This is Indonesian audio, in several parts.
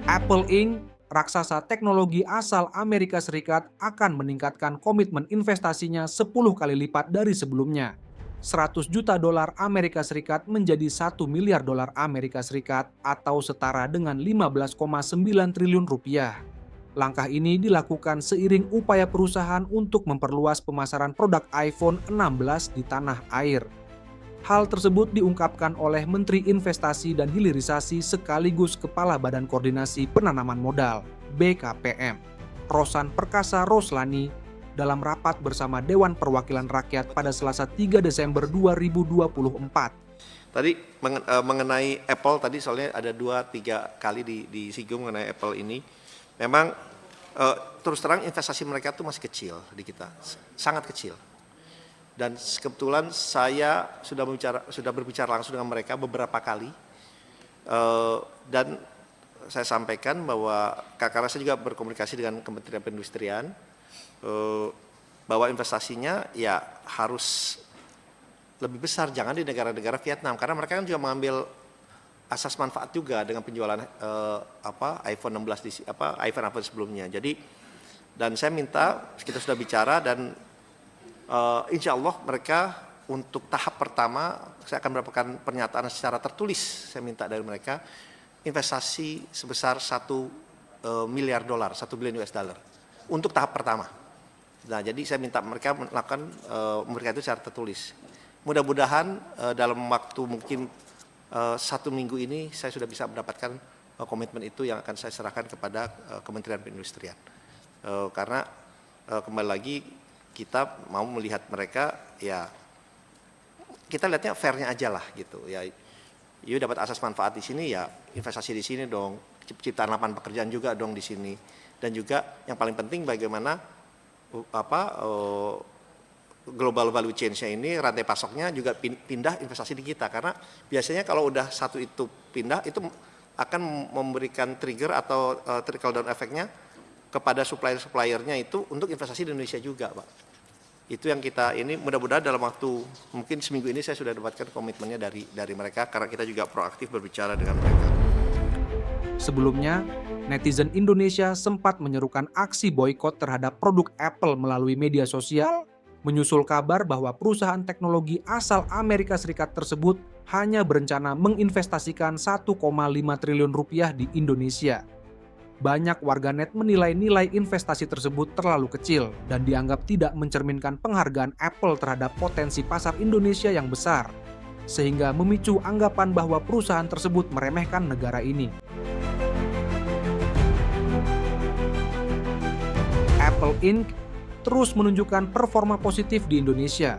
Apple Inc., raksasa teknologi asal Amerika Serikat, akan meningkatkan komitmen investasinya 10 kali lipat dari sebelumnya. 100 juta dolar Amerika Serikat menjadi 1 miliar dolar Amerika Serikat atau setara dengan 15,9 triliun rupiah. Langkah ini dilakukan seiring upaya perusahaan untuk memperluas pemasaran produk iPhone 16 di tanah air. Hal tersebut diungkapkan oleh Menteri Investasi dan Hilirisasi sekaligus Kepala Badan Koordinasi Penanaman Modal (BKPM), Rosan Perkasa Roslani, dalam rapat bersama Dewan Perwakilan Rakyat pada Selasa 3 Desember 2024. Tadi mengenai Apple, tadi soalnya ada 2-3 kali disinggung mengenai Apple ini. Memang terus terang investasi mereka tuh masih kecil di kita, sangat kecil. Dan kebetulan saya sudah berbicara langsung dengan mereka beberapa kali, dan saya sampaikan bahwa karena saya juga berkomunikasi dengan Kementerian Perindustrian, bahwa investasinya ya harus lebih besar, jangan di negara-negara Vietnam, karena mereka kan juga mengambil asas manfaat juga dengan penjualan iPhone 16 iPhone sebelumnya. Jadi, dan saya minta, kita sudah bicara dan insya Allah mereka untuk tahap pertama saya akan mendapatkan pernyataan secara tertulis. Saya minta dari mereka investasi sebesar 1 miliar dolar, 1 billion US dollar untuk tahap pertama. Nah, jadi saya minta mereka melakukan memberikan itu secara tertulis. Mudah-mudahan dalam waktu mungkin 1 minggu ini saya sudah bisa mendapatkan komitmen itu yang akan saya serahkan kepada Kementerian Perindustrian. Karena kembali lagi kita mau melihat mereka, ya kita lihatnya fairnya aja lah gitu ya. You dapat asas manfaat di sini, ya investasi di sini dong, ciptaan lapangan pekerjaan juga dong di sini, dan juga yang paling penting bagaimana global value chain-nya ini, rantai pasoknya juga pindah investasi di kita, karena biasanya kalau udah satu itu pindah itu akan memberikan trigger atau trickle down efeknya kepada supplier-suppliernya itu untuk investasi di Indonesia juga, Pak. Itu yang kita ini mudah-mudahan dalam waktu mungkin seminggu ini saya sudah dapatkan komitmennya dari mereka, karena kita juga proaktif berbicara dengan mereka. Sebelumnya, netizen Indonesia sempat menyerukan aksi boikot terhadap produk Apple melalui media sosial, menyusul kabar bahwa perusahaan teknologi asal Amerika Serikat tersebut hanya berencana menginvestasikan 1,5 triliun rupiah di Indonesia. Banyak warganet menilai nilai investasi tersebut terlalu kecil dan dianggap tidak mencerminkan penghargaan Apple terhadap potensi pasar Indonesia yang besar, sehingga memicu anggapan bahwa perusahaan tersebut meremehkan negara ini. Apple Inc. terus menunjukkan performa positif di Indonesia,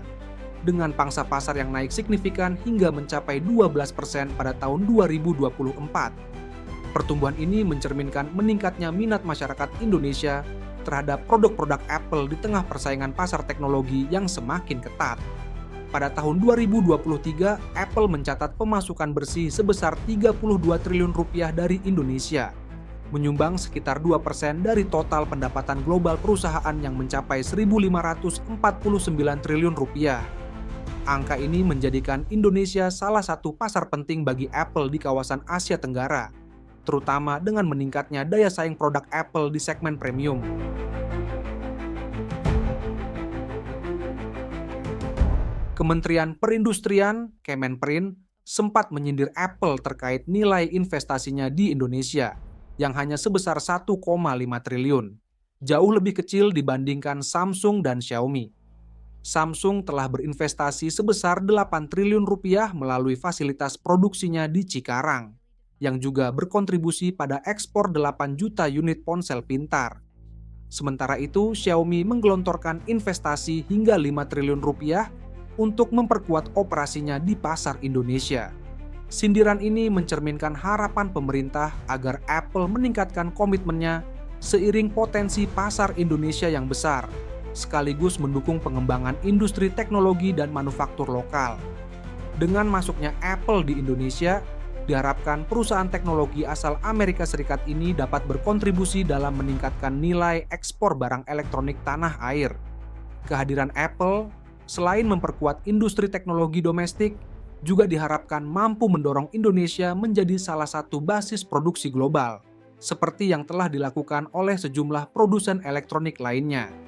dengan pangsa pasar yang naik signifikan hingga mencapai 12% pada tahun 2024. Pertumbuhan ini mencerminkan meningkatnya minat masyarakat Indonesia terhadap produk-produk Apple di tengah persaingan pasar teknologi yang semakin ketat. Pada tahun 2023, Apple mencatat pemasukan bersih sebesar 32 triliun rupiah dari Indonesia, menyumbang sekitar 2% dari total pendapatan global perusahaan yang mencapai 1.549 triliun rupiah. Angka ini menjadikan Indonesia salah satu pasar penting bagi Apple di kawasan Asia Tenggara, terutama dengan meningkatnya daya saing produk Apple di segmen premium. Kementerian Perindustrian, Kemenperin, sempat menyindir Apple terkait nilai investasinya di Indonesia, yang hanya sebesar 1,5 triliun, jauh lebih kecil dibandingkan Samsung dan Xiaomi. Samsung telah berinvestasi sebesar 8 triliun rupiah melalui fasilitas produksinya di Cikarang, yang juga berkontribusi pada ekspor 8 juta unit ponsel pintar. Sementara itu, Xiaomi menggelontorkan investasi hingga 5 triliun rupiah untuk memperkuat operasinya di pasar Indonesia. Sindiran ini mencerminkan harapan pemerintah agar Apple meningkatkan komitmennya seiring potensi pasar Indonesia yang besar, sekaligus mendukung pengembangan industri teknologi dan manufaktur lokal. Dengan masuknya Apple di Indonesia, diharapkan perusahaan teknologi asal Amerika Serikat ini dapat berkontribusi dalam meningkatkan nilai ekspor barang elektronik tanah air. Kehadiran Apple, selain memperkuat industri teknologi domestik, juga diharapkan mampu mendorong Indonesia menjadi salah satu basis produksi global, seperti yang telah dilakukan oleh sejumlah produsen elektronik lainnya.